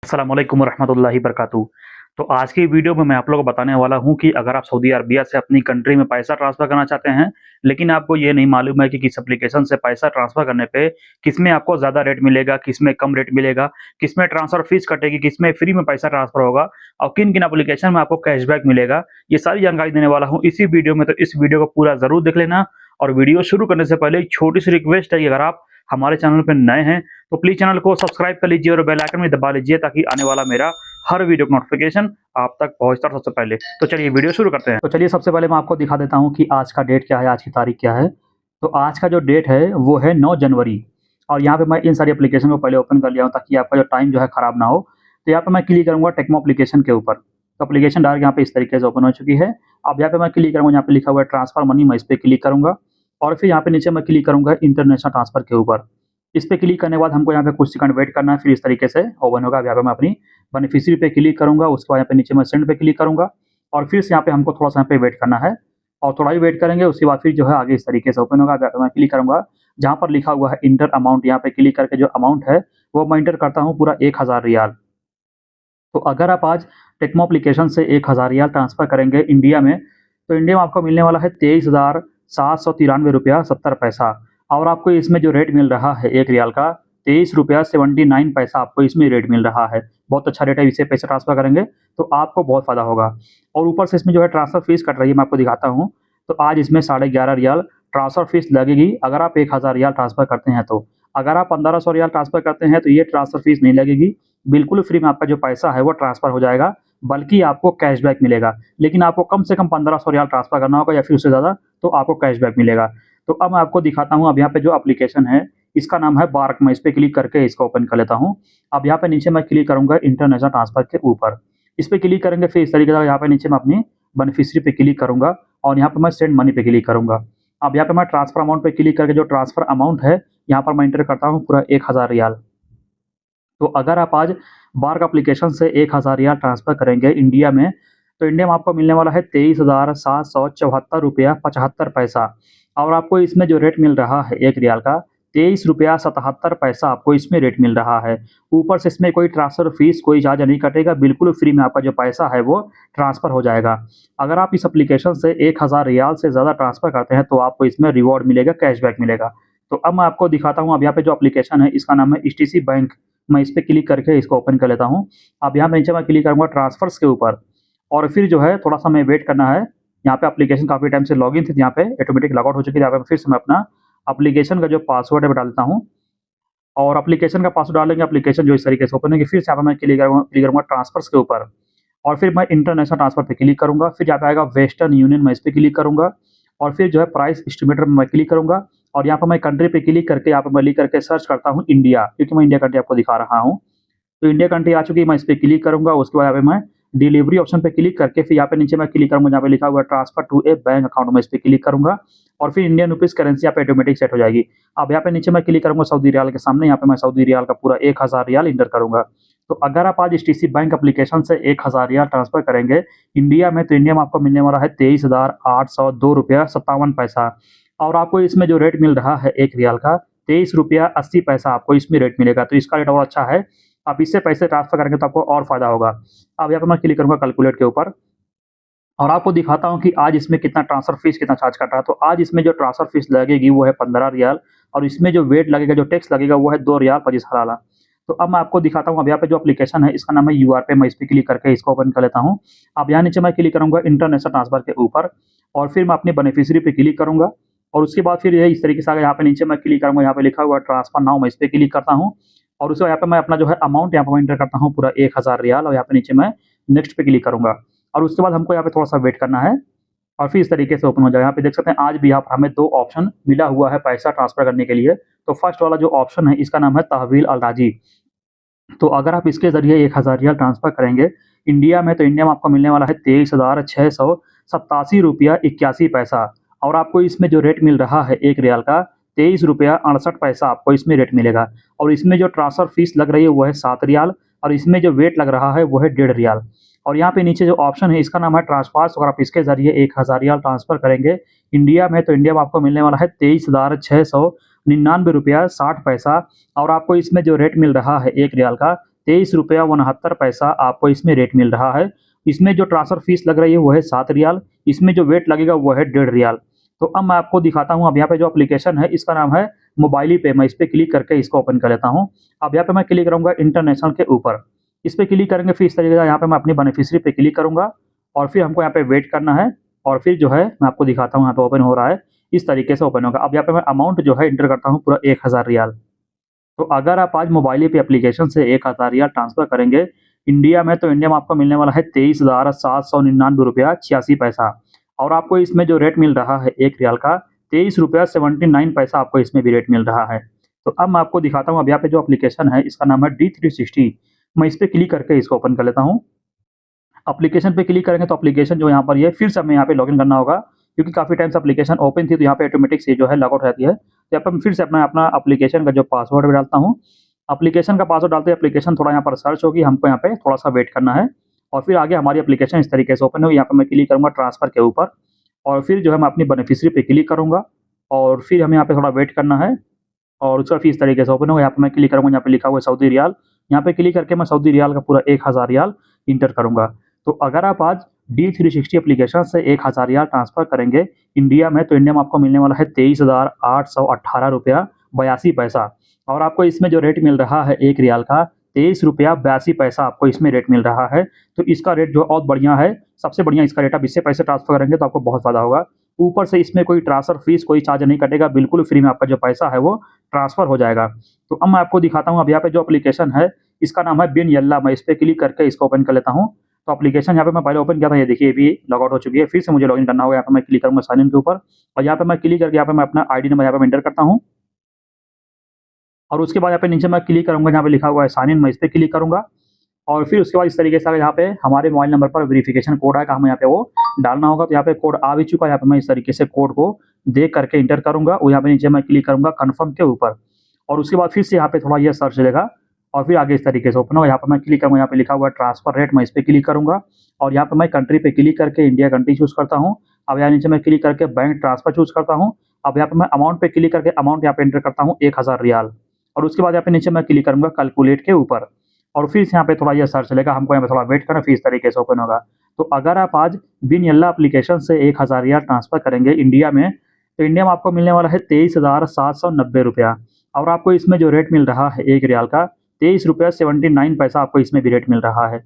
अस्सलाम वालेकुम रहमतुल्लाहि बरकातहू। तो आज की वीडियो में मैं आप लोगों को बताने वाला हूँ कि अगर आप सऊदी अरबिया से अपनी कंट्री में पैसा ट्रांसफ़र करना चाहते हैं, लेकिन आपको ये नहीं मालूम है कि किस एप्लीकेशन से पैसा ट्रांसफ़र करने पे किसमें आपको ज़्यादा रेट मिलेगा, किसमें कम रेट मिलेगा, किसमें ट्रांसफ़र फ़ीस कटेगी, किसमें फ्री में पैसा ट्रांसफ़र होगा और किन-किन एप्लीकेशन में आपको कैशबैक मिलेगा, ये सारी जानकारी देने वाला हूँ इसी वीडियो में। तो इस वीडियो को पूरा ज़रूर देख लेना और वीडियो शुरू करने से पहले एक छोटी-सी रिक्वेस्ट है कि अगर आप हमारे चैनल पे नए हैं तो प्लीज़ चैनल को सब्सक्राइब कर लीजिए और बेल आइकन भी दबा लीजिए ताकि आने वाला मेरा हर वीडियो का नोटिफिकेशन आप तक पहुंचता सबसे पहले। तो चलिए वीडियो शुरू करते हैं। तो चलिए सबसे पहले मैं आपको दिखा देता हूं कि आज का डेट क्या है, आज की तारीख क्या है। तो आज का जो डेट है वो है 9 जनवरी और यहाँ पे मैं इन सारी एप्लीकेशन को पहले ओपन कर लिया हूँ ताकि आपका जो टाइम जो है खराब ना हो। तो यहाँ पे मैं क्लिक करूँगा टेक्मो एप्लीकेशन के ऊपर। तो एप्लीकेशन डायरेक्ट यहाँ पे इस तरीके से ओपन हो चुकी है। अब यहाँ पे मैं क्लिक करूँगा, यहाँ पे लिखा हुआ है ट्रांसफर मनी, मैं इस पर क्लिक करूँगा और फिर यहाँ पे नीचे मैं क्लिक करूँगा इंटरनेशनल ट्रांसफर के ऊपर। इस पे क्लिक करने के बाद हमको यहाँ पे कुछ सेकंड वेट करना है, फिर इस तरीके से ओपन होगा। अब यहाँ पे मैं अपनी बेनिफिशियरी पे क्लिक करूँगा, उसके बाद यहाँ पे नीचे मैं सेंड पे क्लिक करूँगा और फिर से यहाँ पे हमको थोड़ा-सा यहाँ पे वेट करना है और थोड़ा ही वेट करेंगे, उसके बाद फिर जो है आगे इस तरीके से ओपन होगा। अब यहाँ पे मैं क्लिक करूँगा, जहाँ पर लिखा हुआ है इंटर अमाउंट, यहाँ पे क्लिक करके जो अमाउंट है वो मैं इंटर करता हूँ पूरा 1000 रियाल। तो अगर आप आज टेक्मो एप्लीकेशन से 1000 रियाल ट्रांसफ़र करेंगे इंडिया में, तो इंडिया में आपको मिलने वाला है 23,793 रुपया 70 पैसा और आपको इसमें जो रेट मिल रहा है 1 रियाल का 23 रुपया 79 पैसा आपको इसमें रेट मिल रहा है। बहुत अच्छा रेट है, इससे पैसे ट्रांसफ़र करेंगे तो आपको बहुत फ़ायदा होगा और ऊपर से इसमें जो है ट्रांसफ़र फ़ीस कट रही है, मैं आपको दिखाता हूँ। तो आज इसमें 11.5 रियाल ट्रांसफ़र फ़ीस लगेगी अगर आप 1000 रियाल ट्रांसफ़र करते हैं तो। अगर आप 1500 रियाल ट्रांसफ़र करते हैं तो ये ट्रांसफ़र फ़ीस नहीं लगेगी, बिल्कुल फ्री में आपका जो पैसा है वो ट्रांसफ़र हो जाएगा, बल्कि आपको कैशबैक मिलेगा। लेकिन आपको कम से कम 1500 रियाल ट्रांसफ़र करना होगा या फिर उससे ज़्यादा, तो आपको कैशबैक मिलेगा। तो अब मैं आपको दिखाता हूँ, अब यहाँ पे जो एप्लीकेशन है इसका नाम है बार्क। मैं इस पे क्लिक करके इसको ओपन कर लेता हूँ। अब यहाँ पे नीचे मैं क्लिक करूँगा इंटरनेशनल ट्रांसफ़र के ऊपर। इस पे क्लिक करेंगे, फिर इस तरीके से यहाँ पे नीचे मैं अपनी बेनिफिशियरी पे क्लिक करूँगा और यहाँ पे मैं सेंड मनी पे क्लिक करूँगा। अब यहाँ पे मैं ट्रांसफ़र अमाउंट पे क्लिक करके जो ट्रांसफ़र अमाउंट है यहाँ पर मैं एंटर करता हूँ पूरा 1000 रियाल। तो अगर आप आज बार्क एप्लीकेशन से 1000 रियाल ट्रांसफ़र करेंगे इंडिया में, तो इंडिया में आपको मिलने वाला है 23,774 रुपया 75 पैसा और आपको इसमें जो रेट मिल रहा है 1 रियाल का 23 रुपया 77 पैसा आपको इसमें रेट मिल रहा है। ऊपर से इसमें कोई ट्रांसफ़र फ़ीस, कोई चार्ज नहीं कटेगा, बिल्कुल फ्री में आपका जो पैसा है वो ट्रांसफ़र हो जाएगा। अगर आप इस एप्लीकेशन से 1000 रियाल से ज़्यादा ट्रांसफ़र करते हैं तो आपको इसमें रिवॉर्ड मिलेगा, कैशबैक मिलेगा। तो अब मैं आपको दिखाता हूँ, अब यहाँ पे जो एप्लीकेशन है इसका नाम है एचटीसी बैंक। मैं इस पे क्लिक करके इसको ओपन कर लेता हूँ। अब यहाँ पे नीचे मैं क्लिक करूँगा ट्रांसफ़र्स के ऊपर और फिर जो है थोड़ा-सा हमें वेट करना है। यहाँ पे एप्लीकेशन काफ़ी टाइम से लॉगिन थी, यहाँ पे ऑटोमेटिक लॉगआउट हो चुकी है। यहाँ पे फिर से मैं अपना एप्लीकेशन का जो पासवर्ड है वो डाल देता हूँ और एप्लीकेशन का पासवर्ड डालेंगे, एप्लीकेशन जो इस तरीके से ओपन होगी। फिर से यहाँ पे मैं क्लिक करूँगा ट्रांसफ़र्स के ऊपर और फिर मैं इंटरनेशनल ट्रांसफ़र पे क्लिक करूँगा। फिर यहाँ पे आएगा वेस्टर्न यूनियन, मैं इस पे क्लिक करूँगा और फिर जो है प्राइस एस्टिमेटर में मैं क्लिक करूँगा और यहाँ पे मैं कंट्री पे क्लिक करके यहाँ पे मैं लिख करके सर्च करता हूँ इंडिया, क्योंकि मैं इंडिया कंट्री आपको दिखा रहा हूँ। तो इंडिया कंट्री आ चुकी है, मैं इस पे क्लिक करूँगा। उसके बाद यहाँ पे मैं डिलीवरी ऑप्शन पे क्लिक करके फिर यहाँ पे नीचे मैं क्लिक करूँगा, जहाँ पे लिखा हुआ है transfer to a bank account, में इस पे क्लिक करूँगा और फिर इंडियन रुपीज़ करेंसी यहाँ पे ऑटोमेटिक सेट हो जाएगी। अब यहाँ पे नीचे मैं क्लिक करूँगा सऊदी रियाल के सामने, यहाँ पे मैं सऊदी रियाल का पूरा 1000 रियाल इंटर करूँगा। तो अगर आप आज एचटीसी बैंक एप्लीकेशन से 1000 रियाल ट्रांसफ़र करेंगे इंडिया में, तो इंडिया में आपको मिलने वाला है 23,802 रुपया 57 पैसा और आपको इसमें जो रेट मिल रहा है 1 रियाल का 23 रुपया 80 पैसा आपको इसमें रेट मिलेगा। तो इसका रेट और अच्छा है, आप इससे पैसे ट्रांसफ़र करेंगे तो आपको और फ़ायदा होगा। अब यहाँ पे मैं क्लिक करूँगा कैलकुलेट के ऊपर और आपको दिखाता हूँ कि आज इसमें कितना ट्रांसफ़र फ़ीस कितना चार्ज कर रहा है। तो आज इसमें जो ट्रांसफ़र फ़ीस लगेगी वो है 15 रियाल और इसमें जो वेट लगेगा, जो टैक्स लगेगा वो है 2 रियाल 25 हलाला। तो अब मैं आपको दिखाता हूँ, अब यहाँ पे जो एप्लीकेशन है इसका नाम है यूआरपे, मैं इस पे क्लिक करके इसको ओपन कर लेता हूँ। अब यहाँ नीचे मैं क्लिक करूँगा इंटरनेशनल ट्रांसफ़र के ऊपर और फिर मैं अपनी बेनिफिशियरी पे क्लिक करूँगा और उसके बाद फिर ये इस तरीके से आगे यहाँ पे नीचे मैं क्लिक करूँगा, यहाँ पे लिखा हुआ है ट्रांसफ़र नाउ, मैं इस पे क्लिक करता हूँ और उसके बाद यहाँ पे मैं अपना जो है अमाउंट यहाँ पे मैं एंटर करता हूँ पूरा 1000 रियाल और यहाँ पे नीचे मैं नेक्स्ट पे क्लिक करूँगा और उसके बाद हमको यहाँ पे थोड़ा-सा वेट करना है और फिर इस तरीके से ओपन हो जाएगा। यहाँ पे देख सकते हैं आज भी यहाँ पर हमें 2 ऑप्शन मिला हुआ है पैसा ट्रांसफ़र करने के लिए। तो फर्स्ट वाला जो ऑप्शन है इसका नाम है तहवील अल-राजी। तो अगर आप इसके ज़रिए 1000 रियाल ट्रांसफ़र करेंगे इंडिया में, तो इंडिया में आपको मिलने वाला है 23,687 रुपया 81 पैसा और आपको इसमें जो रेट मिल रहा है 1 रियाल का 23 रुपया 68 पैसा आपको इसमें रेट मिलेगा और इसमें जो ट्रांसफ़र फ़ीस लग रही है वो है 7 रियाल और इसमें जो वेट लग रहा है वो है 1.5 रियाल। और यहाँ पे नीचे जो ऑप्शन है इसका नाम है ट्रांसफार्स। अगर आप इसके ज़रिए 1000 रियाल ट्रांसफ़र करेंगे इंडिया में, तो इंडिया में आपको मिलने वाला है 23,699 रुपया 60 पैसा और आपको इसमें जो रेट मिल रहा है 1 रियाल का ₹23.69 आपको इसमें रेट मिल रहा है। इसमें जो ट्रांसफ़र फ़ीस लग रही है वो है ₹7, इसमें जो वेट लगेगा वो है ₹1.5। तो अब मैं आपको दिखाता हूँ, अब यहाँ पे जो एप्लीकेशन है इसका नाम है मोबाइली पे। मैं इस पे क्लिक करके इसको ओपन कर लेता हूँ। अब यहाँ पे मैं क्लिक करूँगा इंटरनेशनल के ऊपर। इस पे क्लिक करेंगे फिर इस तरीके का यहाँ पे मैं अपनी बेनिफिशियरी पे क्लिक करूँगा और फिर हमको यहाँ पे वेट करना है और फिर जो है मैं आपको दिखाता हूँ यहाँ पे ओपन हो रहा है, इस तरीके से ओपन होगा। अब यहाँ पे मैं अमाउंट जो है एंटर करता हूँ पूरा ₹1000। तो अगर आप आज मोबाइल पे एप्लीकेशन से ₹1000 ट्रांसफ़र करेंगे इंडिया में, तो इंडिया में आपको मिलने वाला है ₹23,799.86 और आपको इसमें जो रेट मिल रहा है ₹1 का ₹23.79 आपको इसमें भी रेट मिल रहा है। तो अब मैं आपको दिखाता हूँ, अब यहाँ पे जो एप्लीकेशन है इसका नाम है D360। मैं इस पे क्लिक करके इसको ओपन कर लेता हूँ। एप्लीकेशन पे क्लिक करेंगे तो एप्लीकेशन जो यहाँ पर ये फिर से हमें यहाँ पे लॉगिन करना होगा, क्योंकि काफ़ी टाइम से एप्लीकेशन ओपन थी तो यहाँ पे ऑटोमेटिक से जो है लॉग आउट रहती है। तो यहाँ पे मैं फिर से अपना अपना एप्लीकेशन का जो पासवर्ड डालता हूँ। एप्लीकेशन का पासवर्ड डालते ही एप्लीकेशन थोड़ा यहाँ पर सर्च होगी, हमको यहाँ पे थोड़ा-सा वेट करना है और फिर आगे हमारी एप्लीकेशन इस तरीके से ओपन होगी। यहाँ पे मैं क्लिक करूँगा ट्रांसफ़र के ऊपर और फिर जो है मैं अपनी बेनिफिशियरी पे क्लिक करूँगा और फिर हमें यहाँ पे थोड़ा वेट करना है और उसका फिर इस तरीके से ओपन होगा। यहाँ पे मैं क्लिक करूँगा, यहाँ पे लिखा हुआ है सऊदी रियाल। यहाँ पे क्लिक करके मैं सऊदी रियाल का पूरा ₹1000 इंटर करूँगा। तो अगर आप आज D360 एप्लीकेशन से ₹1000 ट्रांसफ़र करेंगे इंडिया में, तो इंडिया में आपको मिलने वाला है ₹23,818.82 और आपको इसमें जो रेट मिल रहा है ₹1 का ₹23.82 आपको इसमें रेट मिल रहा है। तो इसका रेट जो बहुत बढ़िया है, सबसे बढ़िया इसका रेट। आप इससे पैसे ट्रांसफ़र करेंगे तो आपको बहुत फ़ायदा होगा। ऊपर से इसमें कोई ट्रांसफ़र फ़ीस कोई चार्ज नहीं कटेगा, बिल्कुल फ्री में आपका जो पैसा है वो ट्रांसफ़र हो जाएगा। तो अब मैं आपको दिखाता हूँ, अब यहाँ पे जो एप्लीकेशन है इसका नाम है बिन यल्ला। मैं इस पे क्लिक करके इसको ओपन कर लेता हूँ। तो एप्लीकेशन यहाँ पे मैं पहले ओपन किया था, ये देखिए ये भी लॉग आउट हो चुकी है। फिर से मुझे लॉगिन करना होगा। यहाँ पे मैं क्लिक करूँगा साइन इन के ऊपर और यहाँ पे मैं क्लिक करके यहाँ पे मैं अपना आईडी नंबर यहाँ पे एंटर करता हूँ और उसके बाद यहाँ पे नीचे मैं क्लिक करूँगा, यहाँ पे लिखा हुआ है साइन इन, मैं इस पे क्लिक करूँगा और फिर उसके बाद इस तरीके से यहाँ पे हमारे मोबाइल नंबर पर वेरिफिकेशन कोड आएगा, हमें यहाँ पे वो डालना होगा। तो यहाँ पे कोड आ भी चुका है, यहाँ पे मैं इस तरीके से कोड को देख करके इंटर करूँगा और यहाँ पे नीचे मैं क्लिक करूँगा कन्फर्म के ऊपर और उसके बाद फिर से यहाँ पे थोड़ा ये सर्च चलेगा और फिर आगे इस तरीके से ओपन होगा। यहाँ पे मैं क्लिक करूँगा, यहाँ पे लिखा हुआ है ट्रांसफ़र रेट, मैं इस पे क्लिक करूँगा और यहाँ पे मैं कंट्री पे क्लिक करके इंडिया कंट्री चूज़ करता हूँ। अब यहाँ नीचे मैं क्लिक करके बैंक ट्रांसफ़र चूज़ करता हूँ। अब यहाँ पे मैं अमाउंट पे क्लिक करके अमाउंट यहाँ पे एंटर करता हूँ ₹1000 और उसके बाद यहाँ पे नीचे मैं क्लिक करूँगा कैलकुलेट के ऊपर और फिर से यहाँ पे थोड़ा ये सर्च चलेगा, हमको यहाँ पे थोड़ा वेट करना, फिर इस तरीके से ओपन होगा। तो अगर आप आज बिन यल्ला एप्लीकेशन से ₹1000 ट्रांसफ़र करेंगे इंडिया में, तो इंडिया में आपको मिलने वाला है ₹23,790 और आपको इसमें जो रेट मिल रहा है ₹1 का ₹23.79 आपको इसमें भी रेट मिल रहा है।